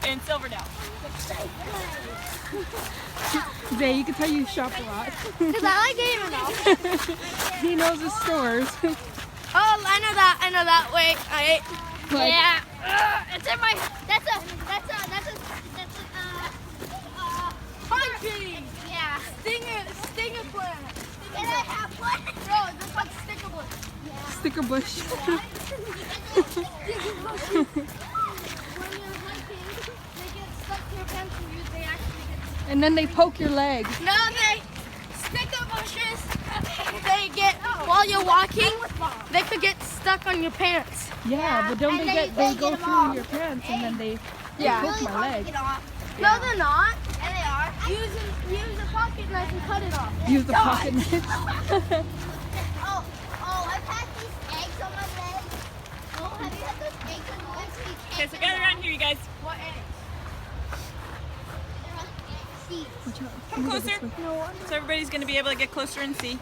in Silverdale. Zay, you can tell you shop a lot. Because I like David now. He knows the stores. Oh, I know that. Wait, Like, yeah. It's in my. That's a country. Yeah. Stinger plant. And I have one. Bro, this one's sticker bush. Yeah. sticker bush. When you're hiking, they get stuck to your pants and they actually get stuck. And then they poke your leg. No, they sticker bushes. They get while you're walking. They could get stuck on your pants. Yeah, but don't they go through your pants and then they poke my leg. No, they're not. Yeah, they are. Use a pocket knife and cut it off. Use the pocket knife. Oh, I've had these eggs on my leg. Oh, have you had those eggs on your legs? Okay, so gather around here, you guys. What eggs? Come closer. So everybody's going to be able to get closer and see.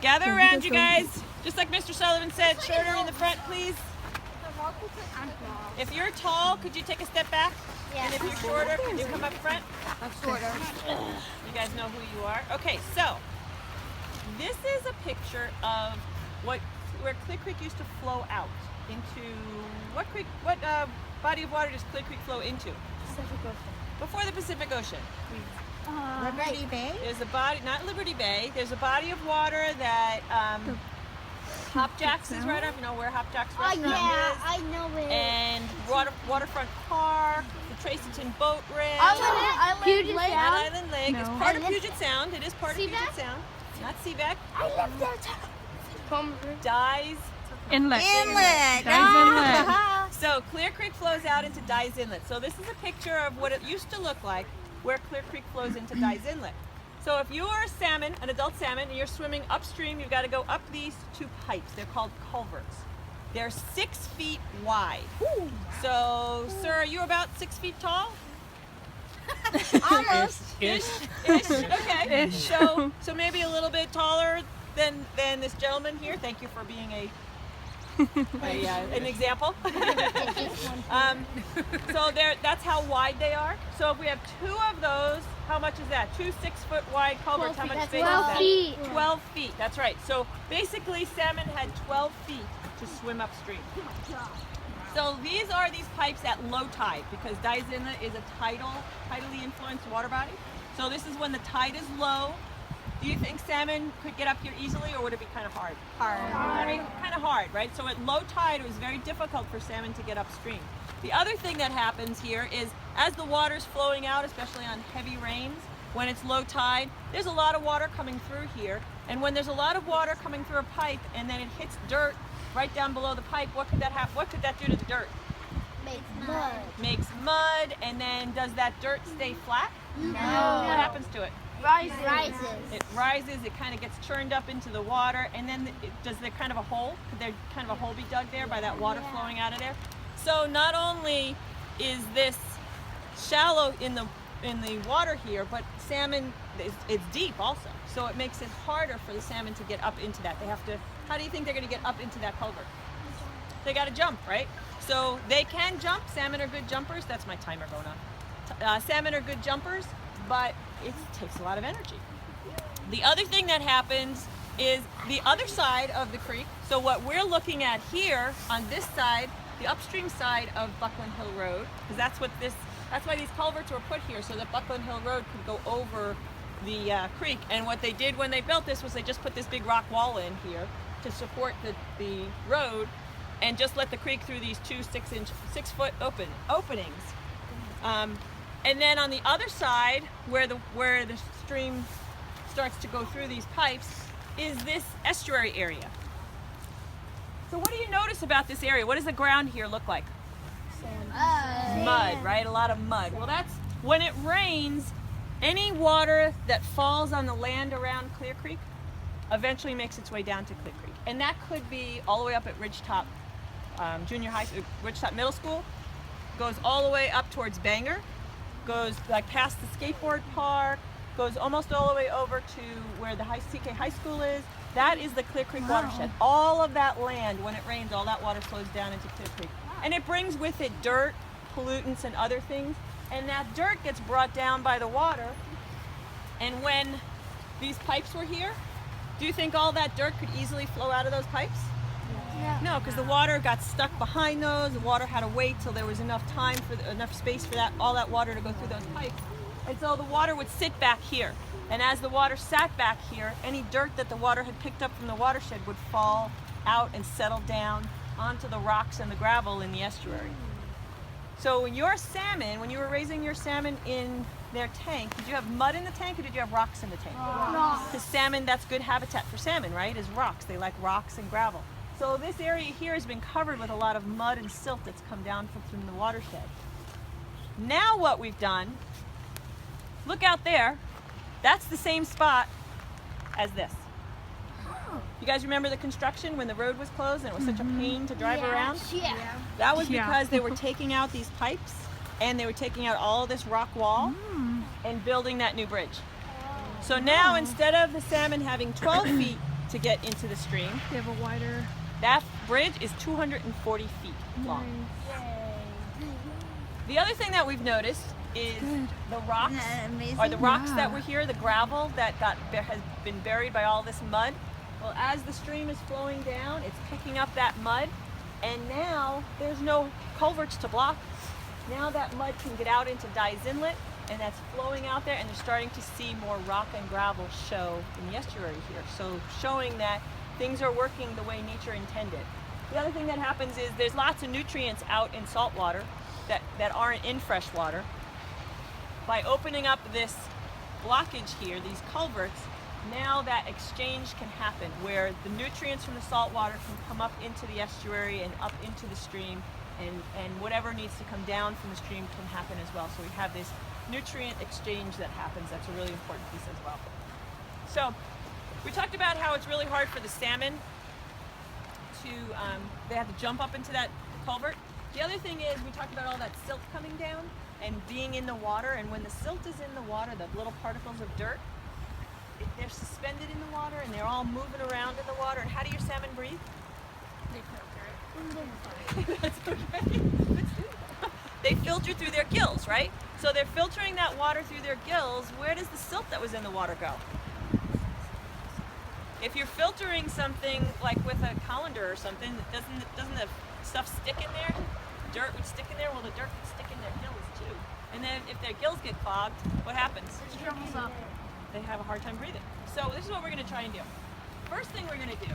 Gather around, you guys. Just like Mr. Sullivan said, shorter in the front, please. If you're tall, could you take a step back? Yeah. And if you're shorter, could you come up front? I'm shorter. You guys know who you are. Okay, so this is a picture of where Clear Creek used to flow out into what creek? What body of water does Clear Creek flow into? Pacific Ocean. Before the Pacific Ocean. Liberty Bay? There's a body, not Liberty Bay. There's a body of water that Hopjacks is right up. You know where Hopjacks restaurant is? I know it. And Waterfront Park, the Tracyton Boat Ramp. Puget Red Sound. Island Lake. It's No. part of Puget Sound. It is part of Puget Seaback? Sound. Not Seaback. I lived there too. Dyes. Inlet. Inlet. Dyes Inlet. So Clear Creek flows out into Dyes Inlet. So this is a picture of what it used to look like where Clear Creek flows into Dyes Inlet. So if you are a salmon, an adult salmon, and you're swimming upstream, you've got to go up these two pipes. They're called culverts. They're 6 feet wide. So, sir, are you about 6 feet tall? Almost. Ish. Okay. So maybe a little bit taller than this gentleman here. Thank you for being an example. So that's how wide they are. So if we have 2 of those, how much is that? 2 6-foot wide culverts. How much space is that? 12 feet. 12 feet. That's right. So basically, salmon had 12 feet to swim upstream. So these are these pipes at low tide because Dyes Inlet is a tidally influenced water body. So this is when the tide is low. Do you think salmon could get up here easily, or would it be kind of hard? Kind of hard, right? So at low tide, it was very difficult for salmon to get upstream. The other thing that happens here is as the water's flowing out, especially on heavy rains, when it's low tide, there's a lot of water coming through here. And when there's a lot of water coming through a pipe and then it hits dirt right down below the pipe, what could that do to the dirt? Makes mud. Makes mud, and then does that dirt stay flat? No. What happens to it? Rises. It rises, it kind of gets churned up into the water, and then does there kind of a hole? Could there kind of a hole be dug there by that water flowing out of there? So not only is this shallow in the water here, but salmon, it's deep also. So it makes it harder for the salmon to get up into that. They have to, how do you think they're going to get up into that culvert? They got to jump, right? So they can jump. Salmon are good jumpers. That's my timer going on. Salmon are good jumpers, but it takes a lot of energy. The other thing that happens is the other side of the creek. So what we're looking at here on this side, the upstream side of Buckland Hill Road, because that's why these culverts were put here, so that Buckland Hill Road could go over the creek. And what they did when they built this was they just put this big rock wall in here to support the road, and just let the creek through these 2 6-foot openings. And then on the other side, where the stream starts to go through these pipes, is this estuary area. So what do you notice about this area? What does the ground here look like? Mud, right? A lot of mud. Well, that's when it rains, any water that falls on the land around Clear Creek eventually makes its way down to Clear Creek. And that could be all the way up at Ridgetop Ridgetop Middle School, goes all the way up towards Bangor, goes like past the skateboard park, goes almost all the way over to where the CK High School is. That is the Clear Creek watershed. All of that land, when it rains, all that water flows down into Clear Creek. And it brings with it dirt pollutants and other things. And that dirt gets brought down by the water. And when these pipes were here, do you think all that dirt could easily flow out of those pipes? Yeah. No, because the water got stuck behind those. The water had to wait till there was enough time for enough space for all that water to go through those pipes. And so the water would sit back here. And as the water sat back here, any dirt that the water had picked up from the watershed would fall out and settle down onto the rocks and the gravel in the estuary. So when your salmon, when you were raising your salmon in their tank, did you have mud in the tank or did you have rocks in the tank? Rocks. Because salmon, that's good habitat for salmon, right? Is rocks. They like rocks and gravel. So this area here has been covered with a lot of mud and silt that's come down from the watershed. Now what we've done, look out there, that's the same spot as this. You guys remember the construction when the road was closed and it was such a pain to drive around? Yeah. That was because they were taking out these pipes and they were taking out all this rock wall and building that new bridge. So now instead of the salmon having 12 feet to get into the stream, They have a wider. that bridge is 240 feet long. The other thing that we've noticed is the rocks, or the rocks that were here, the gravel that has been buried by all this mud. Well, as the stream is flowing down, it's picking up that mud, and now there's no culverts to block. Now that mud can get out into Dye's Inlet, and that's flowing out there, and they're starting to see more rock and gravel show in the estuary here. So showing that things are working the way nature intended. The other thing that happens is there's lots of nutrients out in salt water that aren't in fresh water. By opening up this blockage here, these culverts, now that exchange can happen where the nutrients from the salt water can come up into the estuary and up into the stream, and whatever needs to come down from the stream can happen as well. So we have this nutrient exchange that happens. That's a really important piece as well. So we talked about how it's really hard for the salmon to, they have to jump up into that culvert. The other thing is we talked about all that silt coming down and being in the water, and when the silt is in the water, the little particles of dirt, they're suspended in the water and they're all moving around in the water. And how do your salmon breathe? That's okay. They filter through their gills, right? So they're filtering that water through their gills. Where does the silt that was in the water go? If you're filtering something like with a colander or something, doesn't the stuff stick in there? Dirt would stick in there. Well, the dirt would stick in their gills too. And then if their gills get clogged, what happens? They have a hard time breathing. So this is what we're going to try and do. First thing we're going to do